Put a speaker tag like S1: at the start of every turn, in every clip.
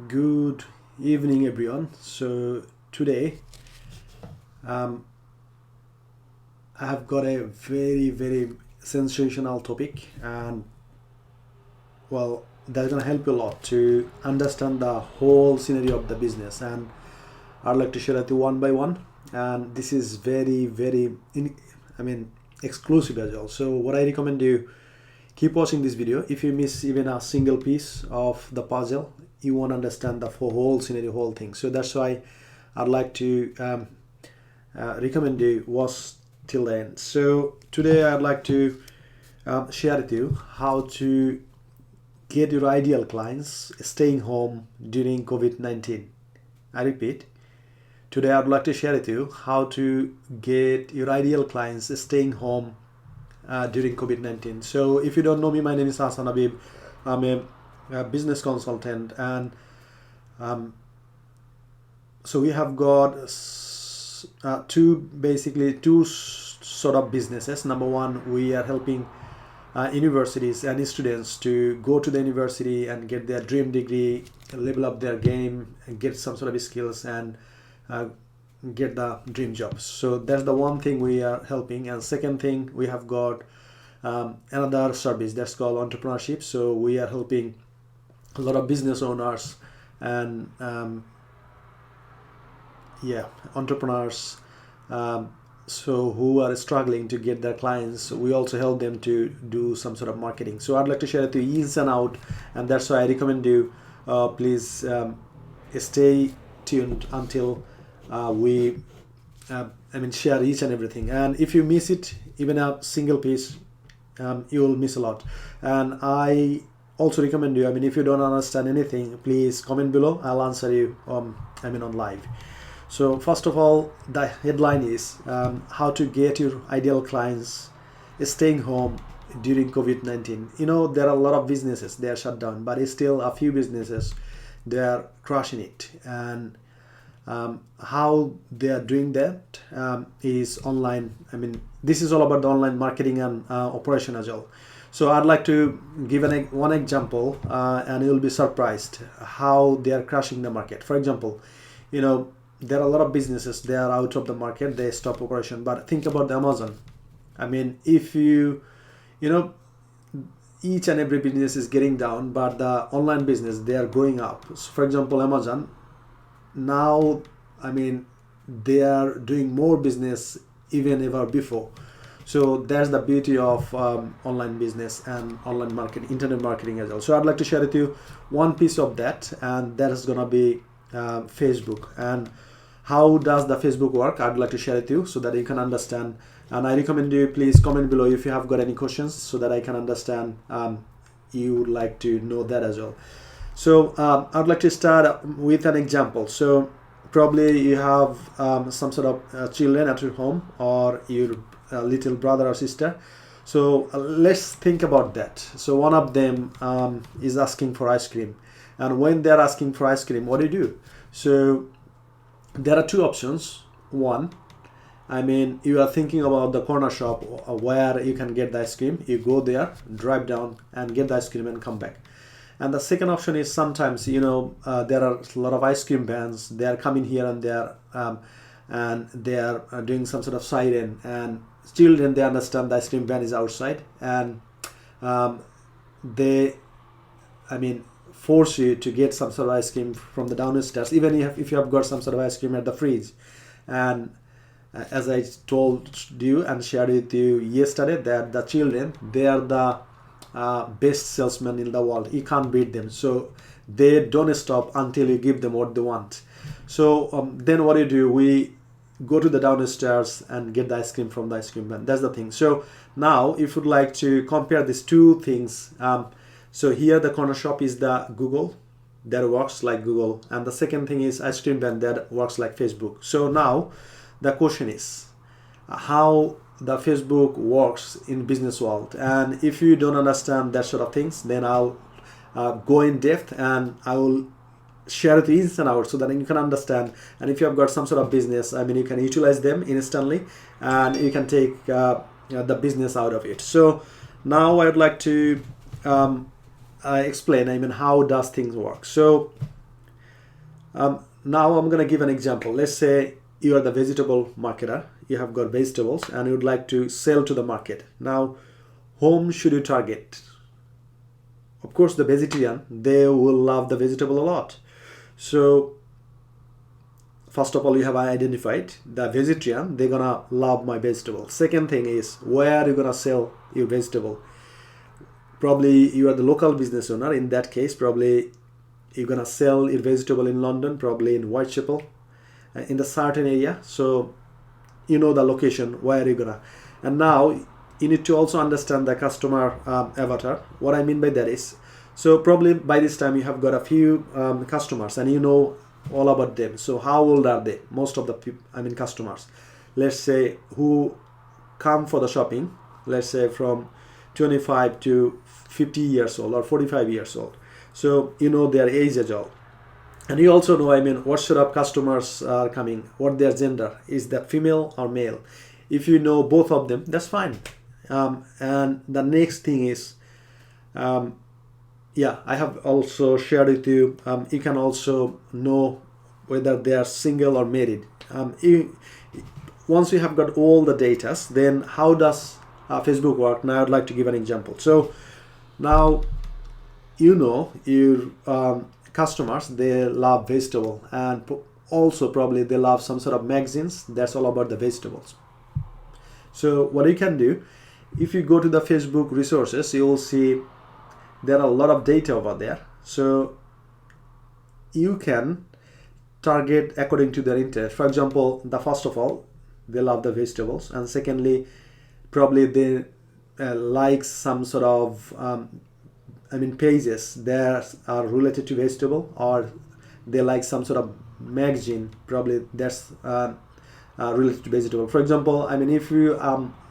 S1: Good evening, everyone. So today, um, I have got a very sensational topic, and that's gonna help you a lot to understand the whole scenario of the business. And I'd like to share it one by one. And this is exclusive as well. So what I recommend you keep watching this video. If you miss even a single piece of the puzzle, you won't understand the whole scenario, whole thing. So that's why I'd like to recommend you watch till the end. So today I'd like to share with you how to get your ideal clients staying home during COVID-19. I repeat, today I'd like to share with you how to get your ideal clients staying home during COVID-19. So if you don't know me, my name is Hassan Habib. I'm a business consultant, and so we have got two sort of businesses. Number one, we are helping universities and students to go to the university and get their dream degree, level up their game, and get some sort of skills, and get the dream jobs. So that's the one thing we are helping. And second thing, we have got another service that's called entrepreneurship. So we are helping a lot of business owners and entrepreneurs, so who are struggling to get their clients. We also help them to do some sort of marketing. So I'd like to share it to you ins and out, and that's why I recommend you please stay tuned until we share each and everything. And if you miss it, even a single piece, you will miss a lot. And I also recommend you, if you don't understand anything, please comment below. I'll answer you on live. So first of all, the headline is how to get your ideal clients staying home during COVID-19. There are a lot of businesses, they are shut down, but it's still a few businesses, they are crushing it. And how they are doing that is online. This is all about the online marketing and operation as well. So I'd like to give one example, and you'll be surprised how they are crushing the market. For example, there are a lot of businesses, they are out of the market, they stop operation. But think about Amazon. If each and every business is getting down, but the online business, they are going up. So for example, Amazon now, they are doing more business even ever before. So that's the beauty of online business and online marketing, internet marketing as well. So I'd like to share with you one piece of that, and that is gonna be Facebook. And how does the Facebook work? I'd like to share with you so that you can understand. And I recommend you please comment below if you have got any questions, so that I can understand. You would like to know that as well. So I'd like to start with an example. So probably you have some sort of children at your home, or your little brother or sister. So let's think about that. So one of them is asking for ice cream. And when they're asking for ice cream, what do? So there are two options. One, you are thinking about the corner shop where you can get the ice cream. You go there, drive down and get the ice cream and come back. And the second option is sometimes, there are a lot of ice cream vans. They are coming here and there, and they are doing some sort of siren. And children, they understand the ice cream van is outside, and they, force you to get some sort of ice cream from the downstairs, even if you have got some sort of ice cream at the fridge. And as I told you and shared with you yesterday, that the children, they are the best salesmen in the world. You can't beat them. So they don't stop until you give them what they want. So then what do? We go to the downstairs and get the ice cream from the ice cream van. That's the thing. So now if you'd like to compare these two things, so here the corner shop is the Google, that works like Google, and the second thing is ice cream van, that works like Facebook. So now the question is how the Facebook works in business world. And if you don't understand that sort of things, then I'll go in depth, and I will share it ins and outs so that you can understand. And if you have got some sort of business, you can utilize them instantly, and you can take the business out of it. So now I would like to explain how does things work. So Now I'm going to give an example. Let's say you are the vegetable marketer. You have got vegetables and you would like to sell to the market. Now, whom should you target? Of course, the vegetarian. They will love the vegetable a lot. So first of all, you have identified the vegetarian. They're gonna love my vegetable. Second thing is, where are you gonna sell your vegetable? Probably you are the local business owner. In that case, probably you're gonna sell your vegetable in London, probably in Whitechapel, in the certain area. So you know the location where you're gonna. And now you need to also understand the customer avatar. What I mean by that is, so probably by this time you have got a few customers and you know all about them. So how old are they? Most of the customers, let's say, who come for the shopping, let's say from 25 to 50 years old or 45 years old. So you know their age as well. And you also know, what sort of customers are coming, what their gender, is that female or male. If you know both of them, that's fine. And the next thing is, I have also shared with you, you can also know whether they are single or married. Once you have got all the data, then how does Facebook work? Now I'd like to give an example. So now you know your customers, they love vegetable, and also probably they love some sort of magazines that's all about the vegetables. So what you can do, if you go to the Facebook resources, you will see there are a lot of data over there. So you can target according to their interest. For example, first of all, they love the vegetables, and secondly, probably they like some sort of pages that are related to vegetable, or they like some sort of magazine, probably that's related to vegetable. For example,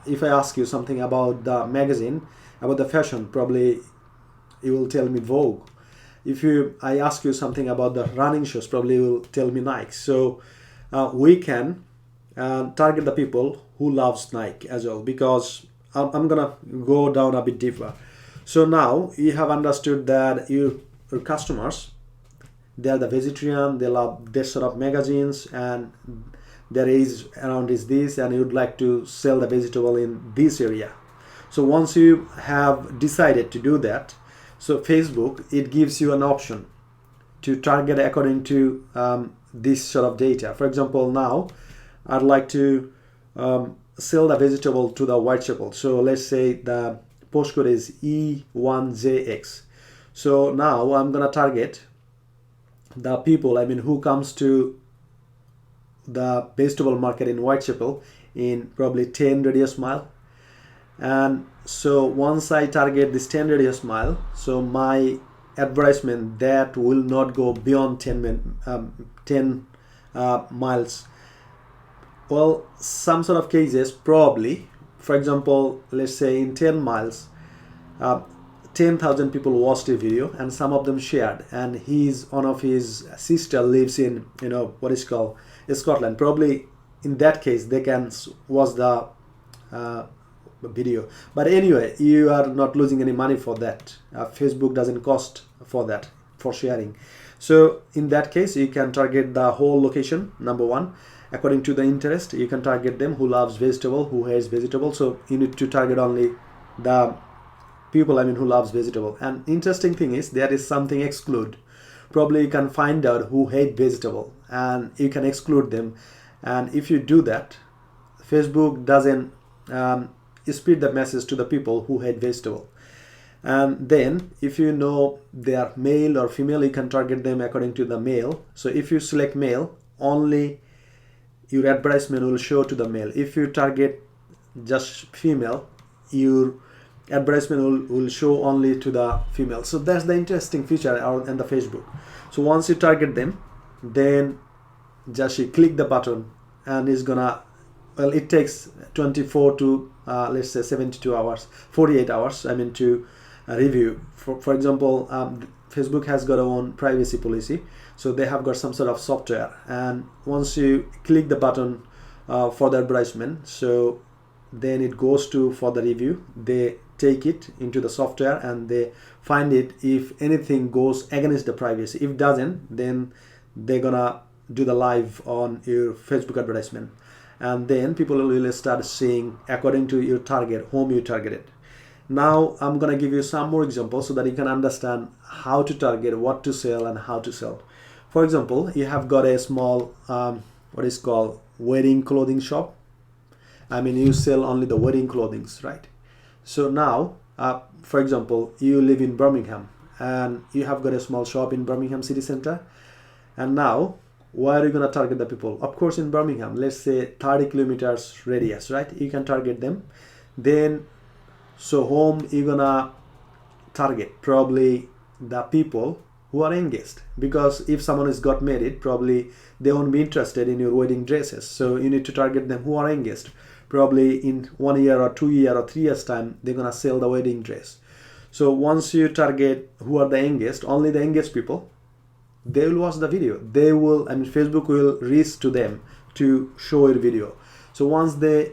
S1: if I ask you something about the magazine, about the fashion, probably you will tell me Vogue. If I ask you something about the running shoes, probably you will tell me Nike. So we can target the people who loves Nike as well, because I'm gonna go down a bit deeper. So now you have understood that your customers, they are the vegetarian, they love this sort of magazines, and their age around is this, and you'd like to sell the vegetable in this area. So once you have decided to do that, so Facebook, it gives you an option to target according to this sort of data. For example, now I'd like to sell the vegetable to the Whitechapel. So let's say the postcode is E1JX. So now I'm gonna target the people who comes to the vegetable market in Whitechapel in probably 10 radius mile. And so once I target this 10 radius mile, so my advertisement that will not go beyond 10 miles. Well, some sort of cases, probably, for example, let's say in 10 miles, 10,000 people watched a video and some of them shared, and one of his sister lives in, what is called Scotland. Probably in that case, they can watch the video. But anyway, you are not losing any money for that. Facebook doesn't cost for that, for sharing. So in that case, you can target the whole location, number one. According to the interest, you can target them who loves vegetable, who hates vegetable. So you need to target only the people who loves vegetable. And interesting thing is, there is something exclude. Probably you can find out who hate vegetable and you can exclude them. And if you do that, Facebook doesn't speed the message to the people who hate vegetable. And then if you know they are male or female, you can target them according to the male. So if you select male, only your advertisement will show to the male. If you target just female, your advertisement will show only to the female. So that's the interesting feature in the Facebook. So once you target them, then just you click the button and it's gonna, well, it takes 24 to let's say 72 hours, 48 hours to review. For example, Facebook has got their own privacy policy, so they have got some sort of software, and once you click the button for the advertisement, so then it goes to for the review. They take it into the software and they find it if anything goes against the privacy. If doesn't, then they're gonna do the live on your Facebook advertisement, and then people will start seeing according to your target, whom you targeted. Now I'm gonna give you some more examples so that you can understand how to target, what to sell, and how to sell. For example, you have got a small what is called wedding clothing shop. I mean, you sell only the wedding clothings, right? So now, for example, you live in Birmingham and you have got a small shop in Birmingham city center. And now, where are you gonna target the people? Of course, in Birmingham, let's say 30 kilometers radius, right? You can target them. Then, so whom you gonna target? Probably the people who are engaged, because if someone has got married, probably they won't be interested in your wedding dresses. So you need to target them who are engaged. Probably in 1 year or 2 year or 3 years time, they're gonna sell the wedding dress. So once you target who are the engaged, only the engaged people, they will watch the video. They will, I mean, Facebook will reach to them to show your video. So once they,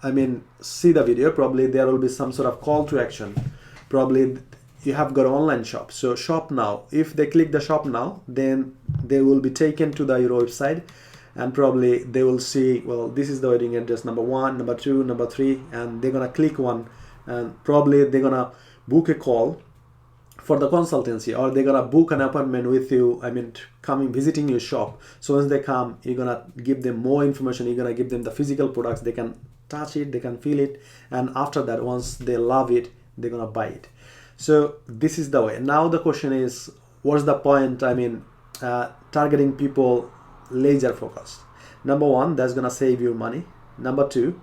S1: I mean, see the video, probably there will be some sort of call to action. Probably you have got an online shop, so shop now. If they click the shop now, then they will be taken to your website, and probably they will see, well, this is the wedding address number 1, number 2, number 3, and they're gonna click one, and probably they're gonna book a call for the consultancy, or they're gonna book an appointment with you, I mean, coming visiting your shop. So once they come, you're gonna give them more information, you're gonna give them the physical products, they can touch it, they can feel it, and after that, once they love it, they're gonna buy it. So this is the way. Now the question is, what's the point? I mean, targeting people laser focused. Number 1, that's gonna save you money. Number 2,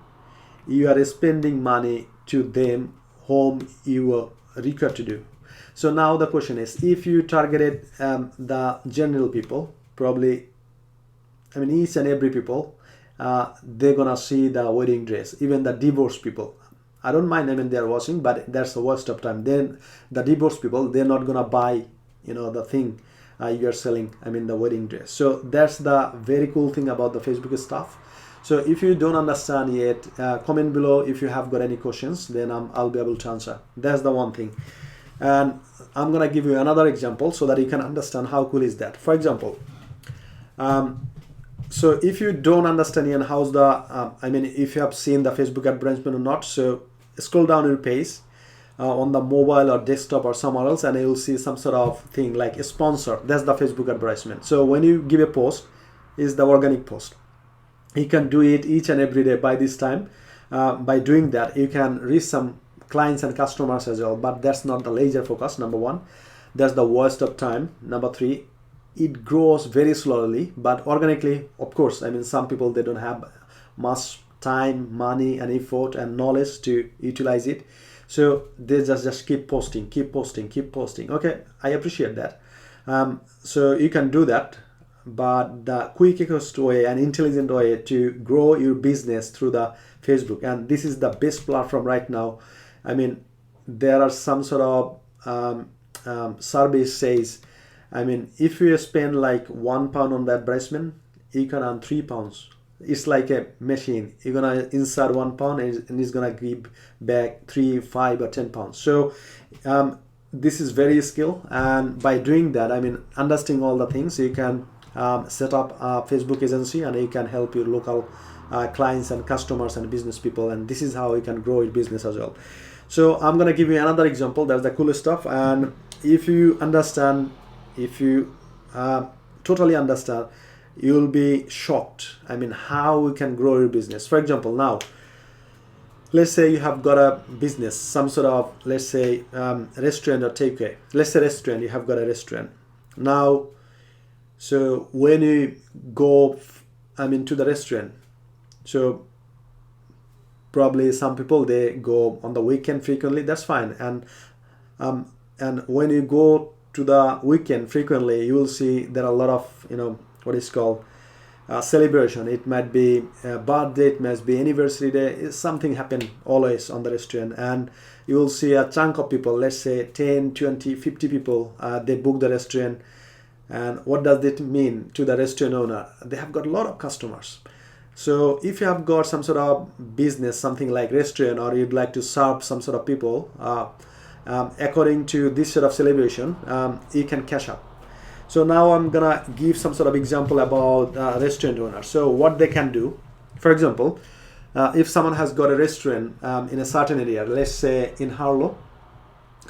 S1: you are spending money to them whom you are required to do. So now the question is, if you targeted the general people, probably, I mean, each and every people, they're gonna see the wedding dress. Even the divorced people, I don't mind, I mean, they're watching, but that's the worst of time. Then the divorced people, they're not gonna buy, the thing you're selling, I mean, the wedding dress. So that's the very cool thing about the Facebook stuff. So if you don't understand yet, comment below. If you have got any questions, then I'll be able to answer. That's the one thing. And I'm gonna give you another example so that you can understand how cool is that. For example, so if you don't understand yet how's the, I mean, if you have seen the Facebook advertisement or not, so scroll down your page on the mobile or desktop or somewhere else, and you'll see some sort of thing like a sponsor. That's the Facebook advertisement. So when you give a post, is the organic post. You can do it each and every day. By this time, by doing that, you can reach some clients and customers as well, but that's not the laser focus. Number 1, that's the waste of time. Number 3, it grows very slowly, but organically, of course, I mean, some people, they don't have much time, money, and effort and knowledge to utilize it, so they just keep posting. Okay, I appreciate that. So you can do that, but the quickest way and intelligent way to grow your business through the Facebook, and this is the best platform right now. I mean, there are some sort of survey says, I mean, if you spend like £1 on the advertisement, you can earn £3. It's like a machine. You're gonna insert £1 and it's gonna give back 3, 5, or £10. So this is very skill, and by doing that, I mean, understanding all the things, you can set up a Facebook agency, and you can help your local clients and customers and business people, and this is how you can grow your business as well. So I'm gonna give you another example. That's the coolest stuff, and if you understand, if you totally understand, you'll be shocked. I mean, how you can grow your business. For example, now let's say you have got a business, some sort of, let's say restaurant or takeaway. Let's say restaurant, you have got a restaurant now. So when you go, I mean, to the restaurant, so probably some people, they go on the weekend frequently. That's fine. And when you go to the weekend frequently, you will see there are a lot of, what is called celebration. It might be a birthday, it might be anniversary day. Something happen always on the restaurant, and you will see a chunk of people, let's say 10, 20, 50 people, they book the restaurant. And what does that mean to the restaurant owner? They have got a lot of customers. So if you have got some sort of business, something like restaurant, or you'd like to serve some sort of people, according to this sort of celebration, you can cash up. So now I'm gonna give some sort of example about restaurant owners. So what they can do, for example, if someone has got a restaurant in a certain area, let's say in Harlow,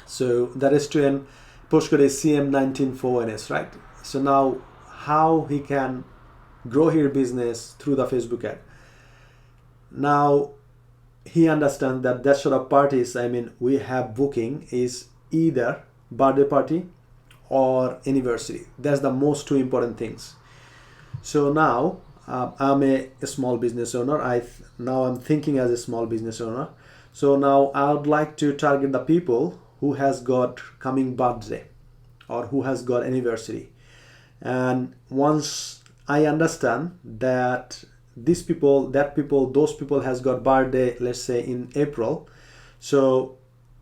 S1: so the restaurant postcode is CM194NS, right? So now how he can grow his business through the Facebook ad. Now he understands that sort of parties, I mean, we have booking is either birthday party or anniversary. That's the most two important things. So now I'm a small business owner. Now I'm thinking as a small business owner. So now I would like to target the people who has got coming birthday or who has got anniversary. And once I understand that those people has got birthday, let's say in April, so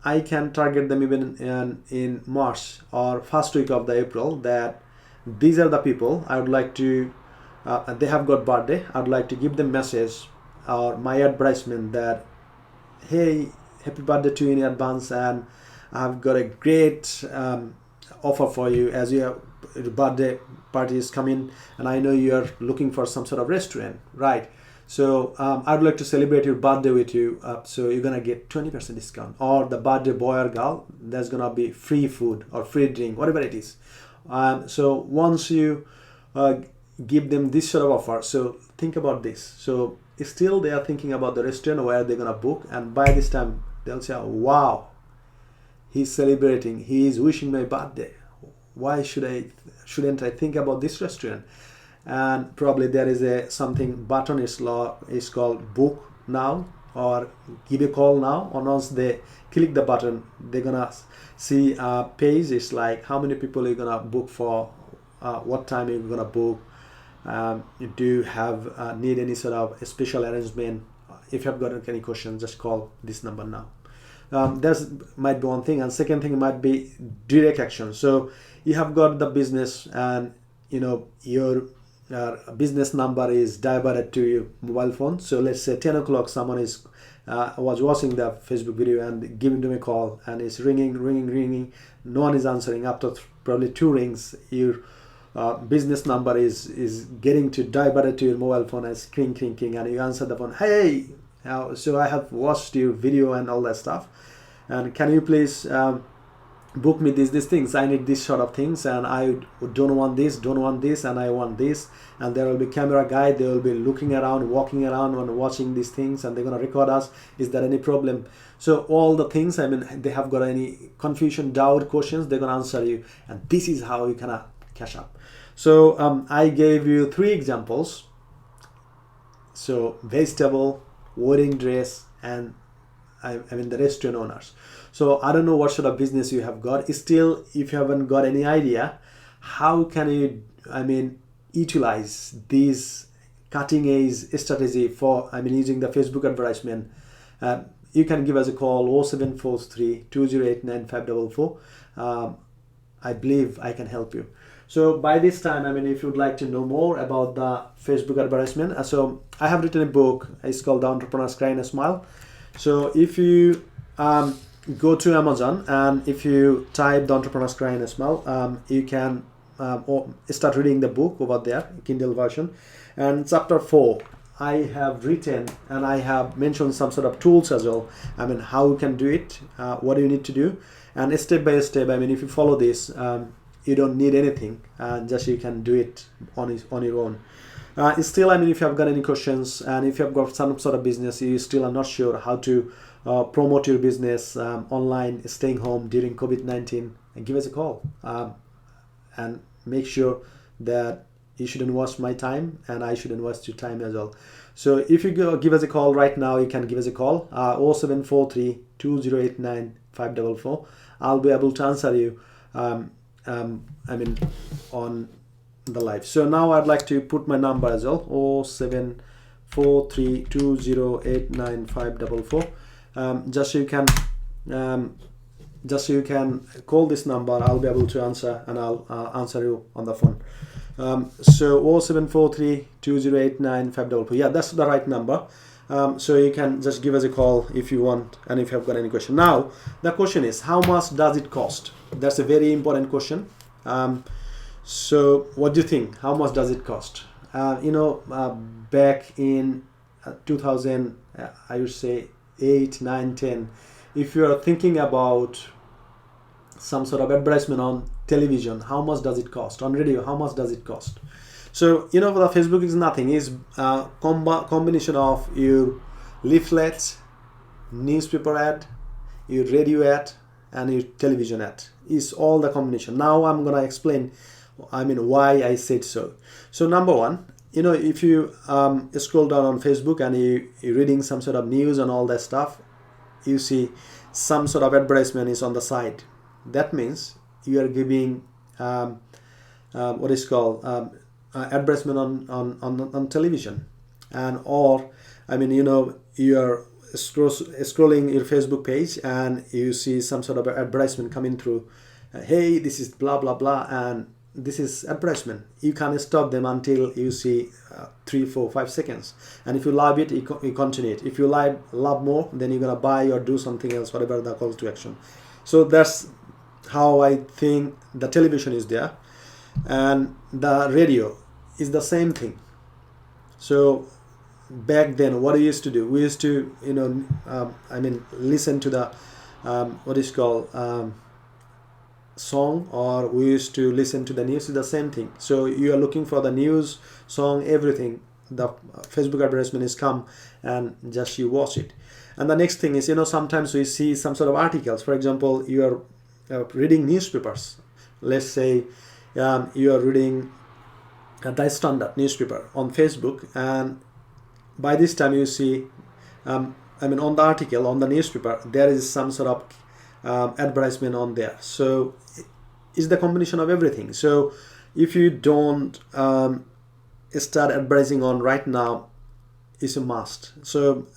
S1: I can target them even in March or first week of the April, that these are the people I would like to, they have got birthday, I would like to give them message or my advertisement that, hey, happy birthday to you in advance, and I've got a great offer for you as your birthday party is coming, and I know you're looking for some sort of restaurant, right? So I'd like to celebrate your birthday with you. So you're gonna get 20% discount, or the birthday boy or girl, there's gonna be free food or free drink, whatever it is. So once you give them this sort of offer, so think about this. So still they are thinking about the restaurant where they're gonna book, and by this time they'll say, wow, he's celebrating, he is wishing my birthday. Why shouldn't I think about this restaurant? And probably there is something button is called book now or give a call now. And once they click the button, they're gonna see a page. It's like how many people you're gonna book for, what time you're gonna book. Do you have need any sort of special arrangement? If you have got any questions, just call this number now. That might be one thing, and second thing might be direct action. So you have got the business, and you know your business number is diverted to your mobile phone. So let's say 10 o'clock someone is was watching the Facebook video and giving them a call, and it's ringing, no one is answering. After probably 2 rings, your business number is getting to diverted to your mobile phone as cring, and you answer the phone, hey, so I have watched your video and all that stuff, and can you please book me these things? I need this sort of things, and I don't want this, and I want this. And there will be camera guy, they will be looking around, walking around and watching these things, and they're going to record us. Is there any problem? So all the things, I mean, they have got any confusion, doubt, questions, they're going to answer you, and this is how you can cash up. So I gave you 3 examples. So vegetable, wedding dress, and I mean the restaurant owners. So I don't know what sort of business you have got. Still, if you haven't got any idea, how can you, I mean, utilize these cutting edge strategy for, I mean, using the Facebook advertisement? You can give us a call 0743 2089 544. I believe I can help you. So by this time, I mean, if you'd like to know more about the Facebook advertisement, so I have written a book. It's called The Entrepreneur's Cry and a Smile. So if you go to Amazon, and if you type The Entrepreneur's Cry and a Smile, you can start reading the book over there, Kindle version. And chapter 4, I have written and I have mentioned some sort of tools as well. I mean, how you can do it, what do you need to do, and step by step. I mean, if you follow this, you don't need anything, just you can do it on your own. Still, I mean, if you have got any questions, and if you have got some sort of business, you still are not sure how to promote your business online, staying home during COVID-19, give us a call, and make sure that you shouldn't waste my time, and I shouldn't waste your time as well. So if you go give us a call right now, you can give us a call 0743 2089 544. I'll be able to answer you. I mean, on the live. So now I'd like to put my number as well, 0743 2089 544. Just so you can call this number, I'll be able to answer, and I'll answer you on the phone. So 0743 2089 544. Yeah, that's the right number. So you can just give us a call if you want, and if you have got any question. Now the question is, how much does it cost? That's a very important question. So what do you think? How much does it cost? Back in 2000, I would say 8, 9, 10, if you are thinking about some sort of advertisement on television, how much does it cost? On radio, how much does it cost? So for the Facebook is nothing. It's a combination of your leaflet, newspaper ad, your radio ad, and your television ad. Is all the combination. Now I'm gonna explain why I said so. So number one, if you scroll down on Facebook and you're reading some sort of news and all that stuff, you see some sort of advertisement is on the side. That means you are giving what is called advertisement on television, and or you are scrolling your Facebook page and you see some sort of advertisement coming through. Hey, this is blah blah blah, and this is advertisement. You can't stop them until you see 3, 4, 5 seconds. And if you love it, you continue it. If you love more, then you're gonna buy or do something else, whatever the call to action. So that's how I think the television is there, and the radio is the same thing. So back then, what we used to do, we used to listen to the what is called song, or we used to listen to the news. Is the same thing. So you are looking for the news, song, everything. The Facebook advertisement is come and just you watch it. And the next thing is, sometimes we see some sort of articles. For example, you are reading newspapers. Let's say you are reading the Standard newspaper on Facebook, and by this time you see on the article on the newspaper there is some sort of advertisement on there. So it's the combination of everything. So if you don't start advertising on right now, it's a must. So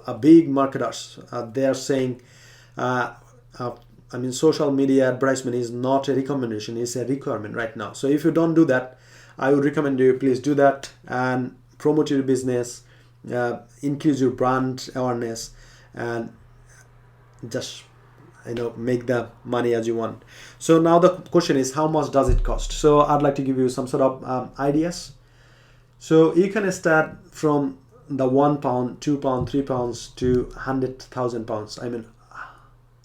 S1: a big marketers they are saying social media advertisement is not a recommendation, it's a requirement right now. So if you don't do that, I would recommend you please do that and promote your business, increase your brand awareness, and just make the money as you want. So now the question is, how much does it cost? So I'd like to give you some sort of ideas. So you can start from the £1, £2, £3 to £100,000.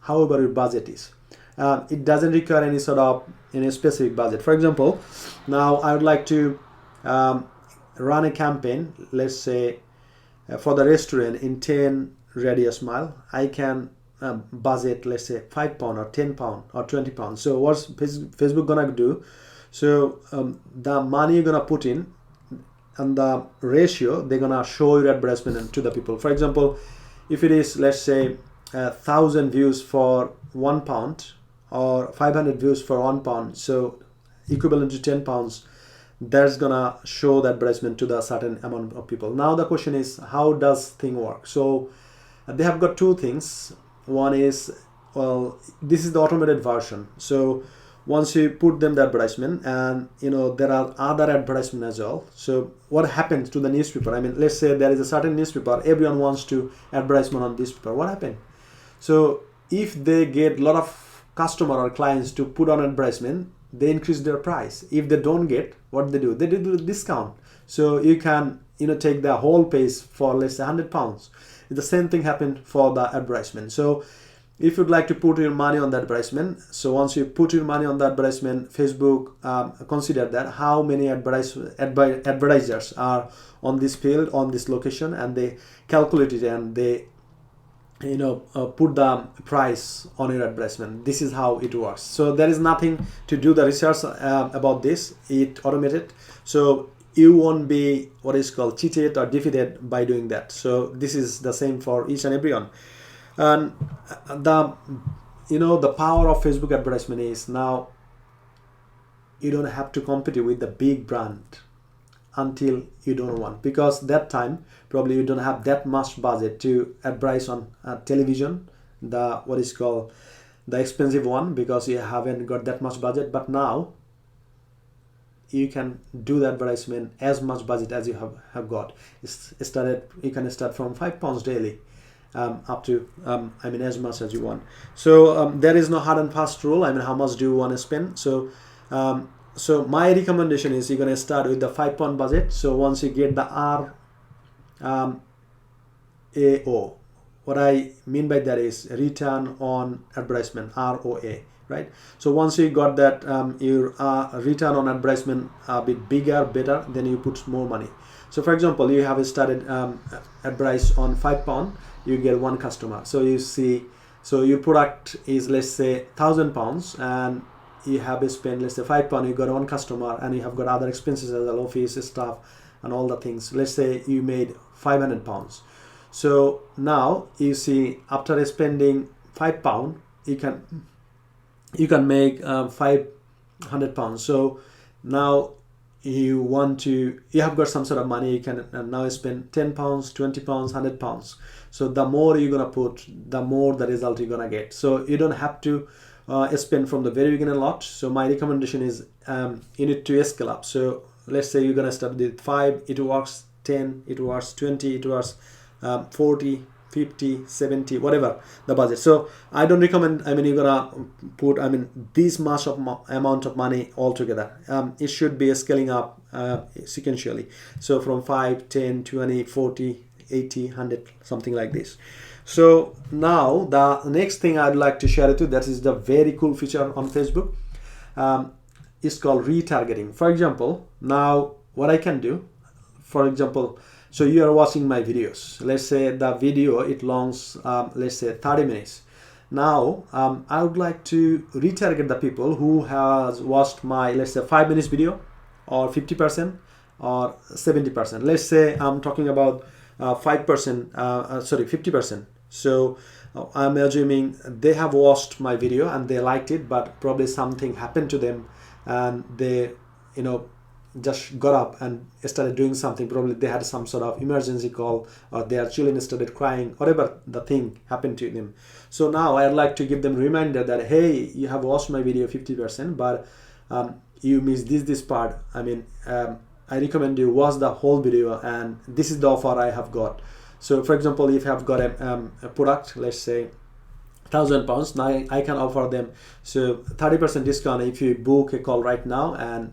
S1: However your budget is. It doesn't require any sort of specific budget. For example, now I would like to run a campaign, let's say for the restaurant in 10 radius mile. I can budget, let's say £5 or £10 or £20. So what's Facebook gonna do? So the money you're gonna put in and the ratio, they're gonna show your advertisement to the people. For example, if it is, let's say 1,000 views for £1 or 500 views for £1, so equivalent to £10, that's gonna show the advertisement to the certain amount of people. Now the question is, how does thing work? So they have got two things. One is, well, this is the automated version. So once you put them the advertisement, and there are other advertisement as well. So what happens to the newspaper? Let's say there is a certain newspaper, everyone wants to advertisement on this newspaper. What happened? So if they get a lot of customer or clients to put on advertisement, they increase their price. If they don't get, what they do? They do discount. So you can take the whole page for, let's say, £100. The same thing happened for the advertisement. So if you'd like to put your money on the advertisement, so once you put your money on the advertisement, Facebook consider that how many advertisers are on this field, on this location, and they calculate it and they put the price on your advertisement. This is how it works. So there is nothing to do the research about this. It automated. So you won't be what is called cheated or defeated by doing that. So this is the same for each and everyone. And the power of Facebook advertisement is now you don't have to compete with the big brand until you don't want, because that time probably you don't have that much budget to advertise on television, the what is called the expensive one, because you haven't got that much budget. But now you can do the advertisement as much budget as you have got. You can start from £5 daily up to as much as you want. So there is no hard and fast rule. How much do you want to spend? So so my recommendation is you're gonna start with the 5-pound budget. So once you get the RAO, what I mean by that is return on advertisement, ROA, right? So once you got that, your return on advertisement a bit bigger, better, then you put more money. So for example, you have started advertise on £5, you get 1 customer. So you see, so your product is, let's say, £1,000, and you have spent, let's say, £5, you got 1 customer, and you have got other expenses as well, office staff and all the things. Let's say you made £500. So now you see, after spending £5, you can make £500. So now you have got some sort of money. You can now spend £10, £20, £100. So the more you're gonna put, the more the result you're gonna get. So you don't have to spend from the very beginning a lot. So my recommendation is you need to scale up. So let's say you're gonna start with 5, it works 10, it works 20, it works 40, 50, 70, whatever the budget. So I don't recommend, you're gonna put, this much of amount of money altogether. It should be scaling up sequentially. So from 5, 10, 20, 40, 80, 100, something like this. So now the next thing I'd like to share with you, that is the very cool feature on Facebook. It's called retargeting. For example, now what I can do, for example, so you are watching my videos. Let's say the video, it longs, let's say 30 minutes. Now, I would like to retarget the people who has watched my, let's say, 5 minutes video, or 50% or 70%. Let's say I'm talking about 50%. So I'm assuming they have watched my video and they liked it, but probably something happened to them and they, just got up and started doing something. Probably they had some sort of emergency call, or their children started crying, whatever the thing happened to them. So now I'd like to give them a reminder that, hey, you have watched my video 50%, but you missed this part. I recommend you watch the whole video, and this is the offer I have got. So for example, if you have got a product, let's say £1,000, now I can offer them so 30% discount if you book a call right now and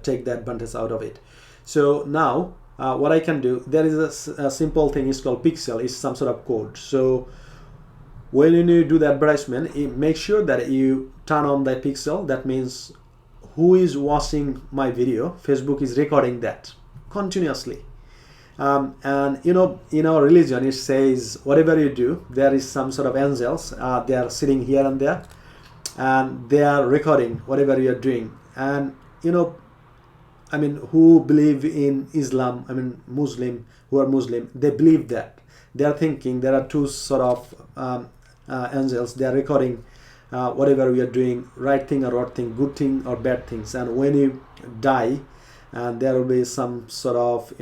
S1: take the advantage out of it. So now what I can do, there is a simple thing, it's called pixel. It's some sort of code. So when you do the advertisement, make sure that you turn on the pixel. That means who is watching my video, Facebook is recording that continuously. And in our religion, it says whatever you do, there is some sort of angels, they are sitting here and there, and they are recording whatever you are doing. And who believe in Islam, Muslim, who are Muslim, they believe that. They are thinking there are two sort of angels. They are recording whatever we are doing, right thing or wrong thing, good thing or bad things. And when you die, and there will be some sort of,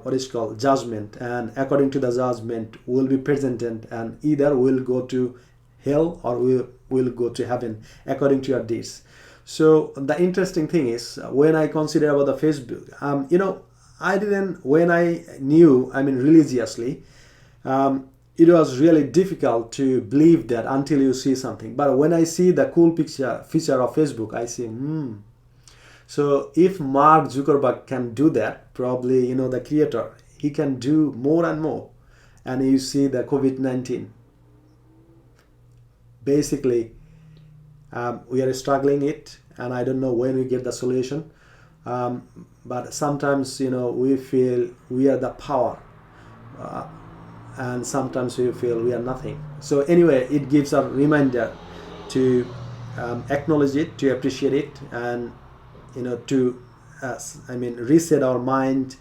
S1: what is called judgment. And according to the judgment, will be presented, and either will go to hell or will go to heaven according to your deeds. So the interesting thing is, when I consider about the Facebook, I didn't, when I knew, religiously, it was really difficult to believe that until you see something. But when I see the cool feature of Facebook, I say, So if Mark Zuckerberg can do that, probably, the creator, he can do more and more. And you see the COVID-19. Basically, we are struggling it, and I don't know when we get the solution. But sometimes, we feel we are the power, and sometimes we feel we are nothing. So anyway, it gives a reminder to acknowledge it, to appreciate it, and to reset our mind,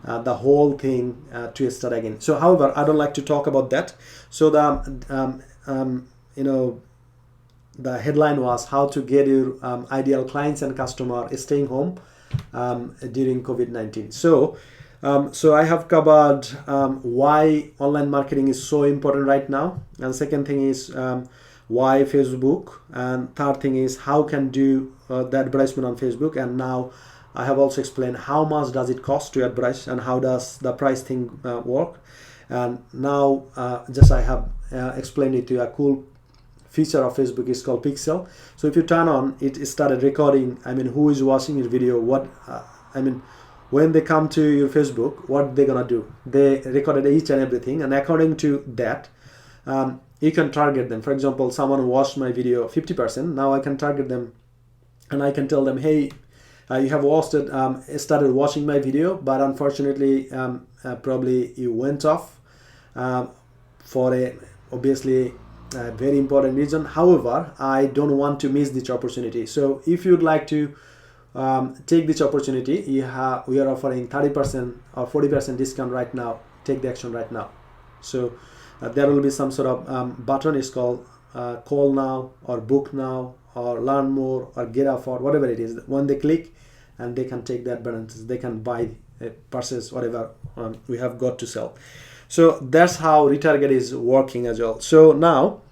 S1: the whole thing to start again. So however, I don't like to talk about that. So the headline was how to get your ideal clients and customer staying home during COVID-19. So I have covered why online marketing is so important right now, and second thing is why Facebook, and third thing is how can do the advertisement on Facebook. And now I have also explained how much does it cost to advertise and how does the price thing work. And now just I have explained it to a cool feature of Facebook is called Pixel. So if you turn on, it started recording, I mean, who is watching your video, what, I mean, when they come to your Facebook, what they're gonna do. They recorded each and everything, and according to that, you can target them. For example, someone watched my video 50%, now I can target them and I can tell them, hey, you have watched it, started watching my video, but unfortunately, probably you went off for a obviously very important reason. However, I don't want to miss this opportunity. So if you'd like to take this opportunity, we are offering 30% or 40% discount right now. Take the action right now. So there will be some sort of button. It's called call now or book now or learn more or get off or whatever it is. When they click, and they can take the advantages, they can buy, purchase whatever we have got to sell. So that's how retarget is working as well. So now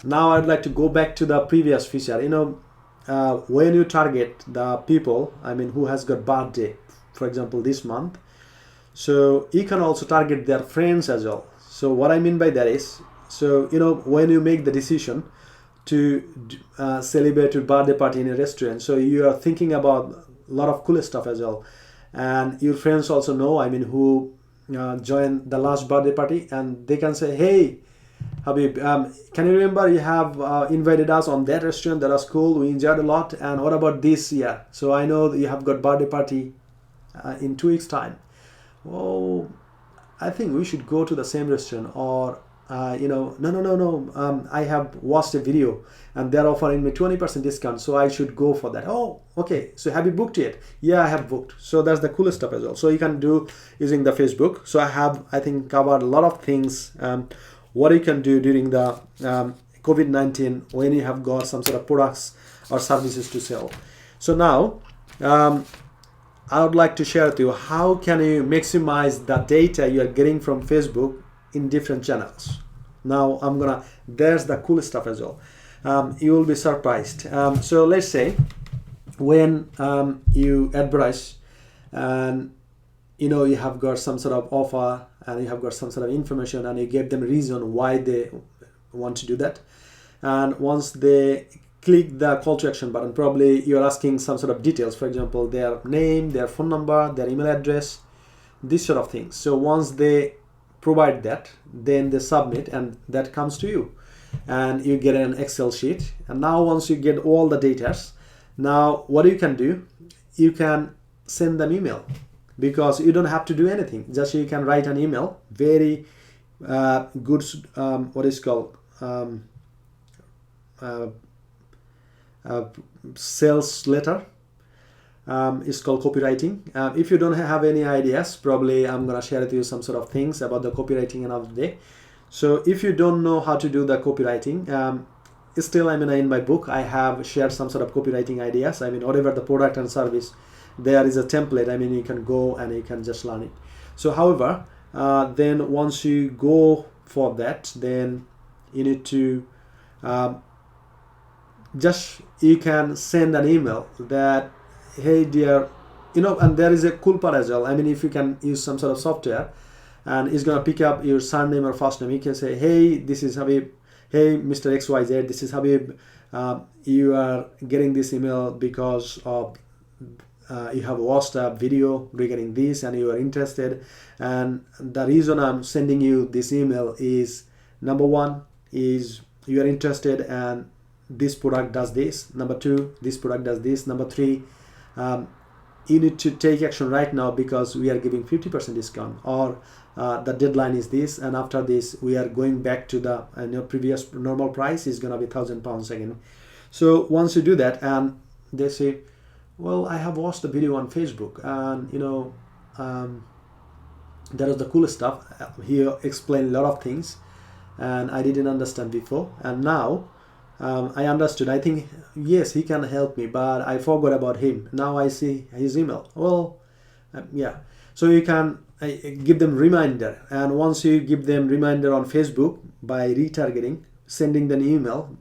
S1: I'd like to go back to the previous feature. You know, when you target the people, I mean, who has got birthday, for example, this month, so you can also target their friends as well. So what I mean by that is, so you know, when you make the decision to celebrate your birthday party in a restaurant, so you are thinking about a lot of cool stuff as well, and your friends also know, I mean, who joined the last birthday party, and they can say, hey Habib, can you remember you have invited us on that restaurant, that was cool, we enjoyed a lot, and what about this year? So I know that you have got birthday party in 2 weeks time. Oh, I think we should go to the same restaurant. Or you know, no, I have watched a video and they're offering me 20% discount, so I should go for that. Oh, okay, so have you booked yet? Yeah, I have booked. So that's the coolest stuff as well. So you can do using the Facebook. So I have, I think, covered a lot of things, what you can do during the COVID-19 when you have got some sort of products or services to sell. So now I would like to share with you how can you maximize the data you are getting from Facebook in different channels. Now there's the cool stuff as well. You will be surprised. So let's say when you advertise and you know you have got some sort of offer and you have got some sort of information and you give them a reason why they want to do that, and once they click the call to action button, probably you're asking some sort of details, for example, their name, their phone number, their email address, this sort of things. So once they provide that, then they submit and that comes to you and you get an Excel sheet. And now once you get all the data, now what you can do, you can send them email, because you don't have to do anything, just you can write an email, very good what is called sales letter. It's called copywriting. If you don't have any ideas, probably I'm gonna share with you some sort of things about the copywriting another day. So if you don't know how to do the copywriting, still, I mean, in my book I have shared some sort of copywriting ideas. I mean, whatever the product and service, there is a template. I mean, you can go and you can just learn it. So however, then once you go for that, then you need to you can send an email that, hey dear, you know, and there is a cool part as well. I mean, if you can use some sort of software and it's gonna pick up your surname or first name, you can say, hey, this is Habib, hey Mr. XYZ, this is Habib, you are getting this email because of you have watched a video regarding this and you are interested, and the reason I'm sending you this email is, number one is you are interested and this product does this, number two, this product does this, number three, you need to take action right now because we are giving 50% discount, or the deadline is this, and after this we are going back to the previous normal price is gonna be £1,000 again. So once you do that and they say, well, I have watched the video on Facebook and you know that is the coolest stuff, he explained a lot of things and I didn't understand before, and now I understood. I think, yes, he can help me, but I forgot about him. Now I see his email. Well, yeah. So you can give them reminder, and once you give them reminder on Facebook by retargeting, sending them email,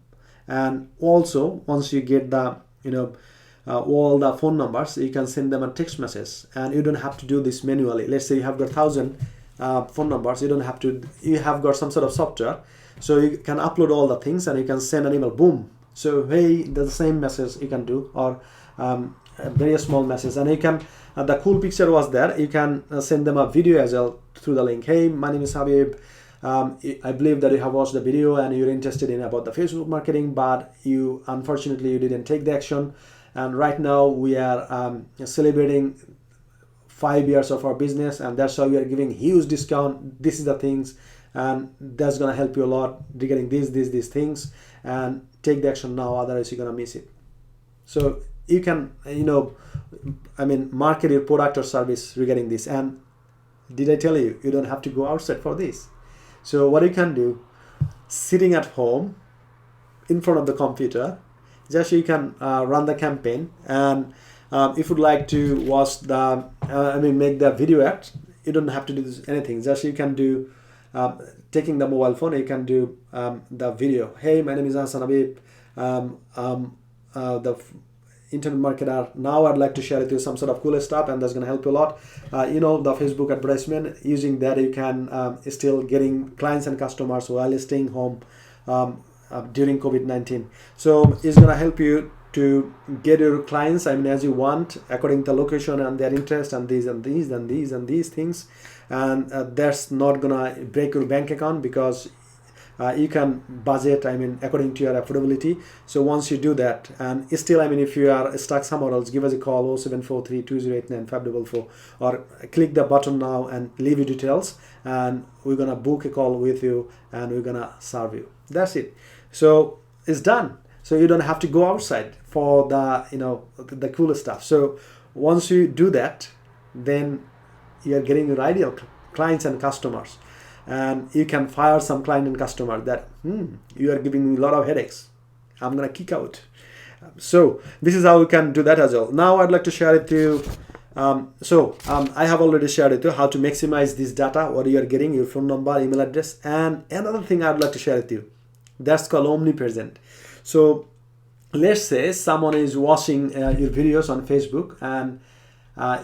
S1: and also once you get the all the phone numbers, you can send them a text message, and you don't have to do this manually. Let's say you have got 1,000 phone numbers. You don't have to. You have got some sort of software. So you can upload all the things and you can send an email, boom. So hey, the same message you can do, or a very small message. And you can the cool picture was there, you can send them a video as well through the link. Hey, my name is Habib. I believe that you have watched the video and you're interested in about the Facebook marketing, but you unfortunately you didn't take the action. And right now we are celebrating 5 years of our business, and that's why we are giving huge discount. This is the things, and that's gonna help you a lot regarding these things. And take the action now, otherwise you're gonna miss it. So you can, market your product or service regarding this. And did I tell you, you don't have to go outside for this. So what you can do, sitting at home in front of the computer, just you can run the campaign. And if you'd like to watch the, make the video ad, you don't have to do anything. Just you can do, taking the mobile phone, you can do the video. Hey, my name is Hassan Habib, the internet marketer. Now I'd like to share with you some sort of cool stuff, and that's going to help you a lot. The Facebook advertisement, using that you can still getting clients and customers while staying home during COVID-19. So it's going to help you to get your clients, as you want, according to the location and their interest, and these and these and these and these things. And that's not gonna break your bank account, because you can budget, according to your affordability. So once you do that, and still, if you are stuck somewhere else, give us a call, 0743-2089-544, or click the button now and leave your details, and we're gonna book a call with you, and we're gonna serve you. That's it. So it's done. So you don't have to go outside for the cool stuff. So once you do that, then you are getting your ideal clients and customers, and you can fire some client and customer that you are giving me a lot of headaches, I'm gonna kick out. So this is how you can do that as well. Now I'd like to share it to you. I have already shared it to you how to maximize this data, what you are getting, your phone number, email address. And another thing I'd like to share with you, that's called omnipresent. So let's say someone is watching your videos on Facebook, and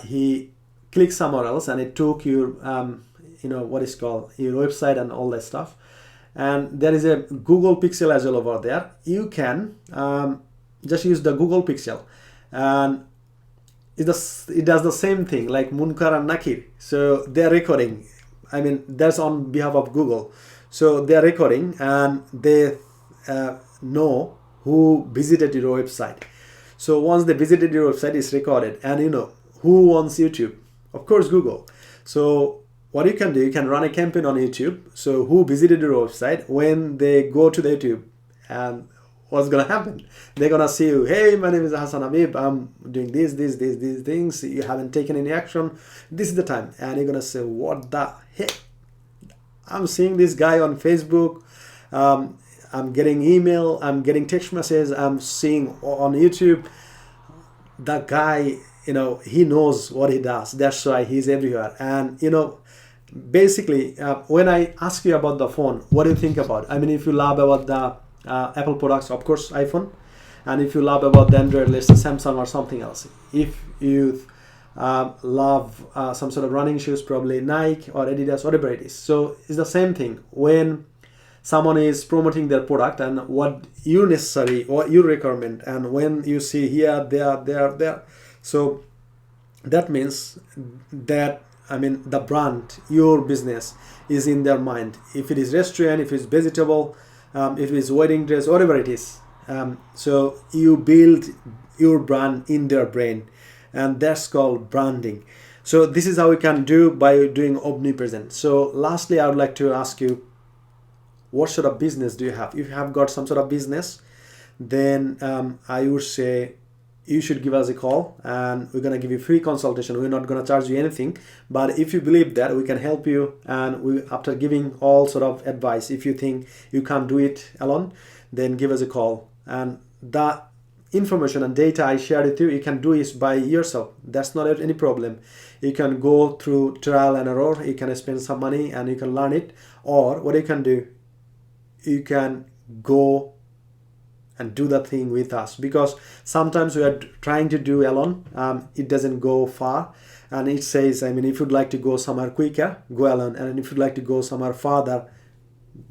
S1: he clicked somewhere else, and it took your what is called your website and all that stuff. And there is a Google Pixel as well over there. You can just use the Google Pixel, and it does the same thing like Munkar and Nakir. So they're recording. That's on behalf of Google. So they're recording, and they know who visited your website. So once they visited your website, it's recorded. And who owns YouTube? Of course, Google. So what you can do, you can run a campaign on YouTube. So who visited your website, when they go to the YouTube, and what's gonna happen? They're gonna see you. Hey, my name is Hassan Habib. I'm doing these things. You haven't taken any action. This is the time. And you're gonna say, what the heck? I'm seeing this guy on Facebook. I'm getting email. I'm getting text messages. I'm seeing on YouTube. That guy, he knows what he does. That's why he's everywhere. And basically, when I ask you about the phone, what do you think about? If you love about the Apple products, of course, iPhone. And if you love about the Android, let's say Samsung or something else. If you love some sort of running shoes, probably Nike or Adidas, whatever it is. So it's the same thing. When someone is promoting their product and what you necessary, what you recommend, and when you see here, there. So that means that, the brand, your business is in their mind. If it is restaurant, if it's vegetable, if it's wedding dress, whatever it is. So you build your brand in their brain, and that's called branding. So this is how we can do by doing omnipresent. So lastly, I would like to ask you, what sort of business do you have? If you have got some sort of business, then I would say you should give us a call, and we're going to give you free consultation. We're not going to charge you anything, but if you believe that we can help you, and after giving all sort of advice, if you think you can't do it alone, then give us a call. And the information and data I shared with you, you can do it by yourself. That's not any problem. You can go through trial and error. You can spend some money and you can learn it. Or what you can do, you can go and do the thing with us, because sometimes we are trying to do alone, it doesn't go far. And it says, if you'd like to go somewhere quicker, go alone, and if you'd like to go somewhere farther,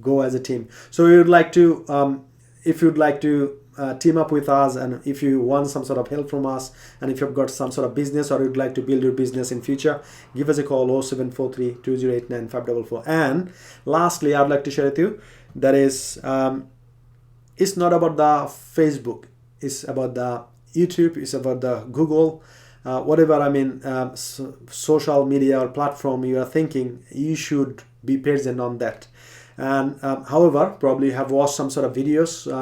S1: go as a team. So we would like to, if you'd like to team up with us, and if you want some sort of help from us, and if you've got some sort of business or you'd like to build your business in future, give us a call 0743 2089 544. And lastly, I'd like to share with you that is, it's not about the Facebook, it's about the YouTube, it's about the Google, whatever, I mean, social media or platform you are thinking, you should be present on that. And however, probably you have watched some sort of videos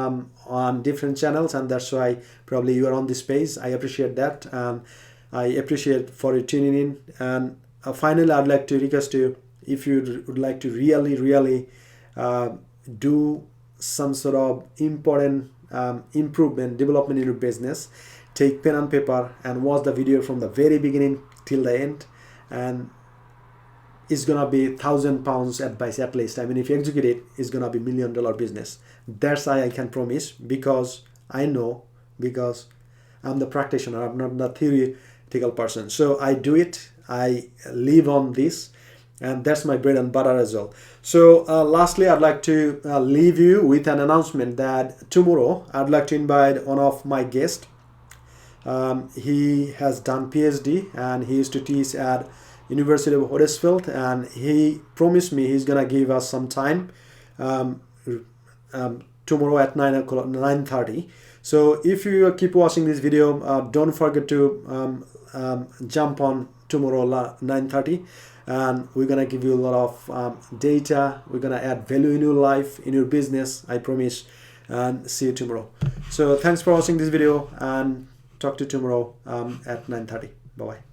S1: on different channels, and that's why probably you are on this page. I appreciate that, and I appreciate for you tuning in. And finally, I'd like to request you, if you would like to really do some sort of important improvement, development in your business, take pen and paper and watch the video from the very beginning till the end, and it's gonna be £1,000 advice at least. I mean, if you execute it, it's gonna be $1 million business. That's why I can promise, because I know, because I'm the practitioner, I'm not the theoretical person. So I do it, I live on this, and that's my bread and butter as well. So lastly, I'd like to leave you with an announcement that tomorrow I'd like to invite one of my guests. He has done PhD and he used to teach at University of Huddersfield, and he promised me he's gonna give us some time tomorrow at 9:30. So if you keep watching this video, don't forget to jump on tomorrow 9:30, and we're gonna give you a lot of data. We're gonna add value in your life, in your business, I promise. And see you tomorrow. So thanks for watching this video, and talk to you tomorrow at 9:30. Bye bye.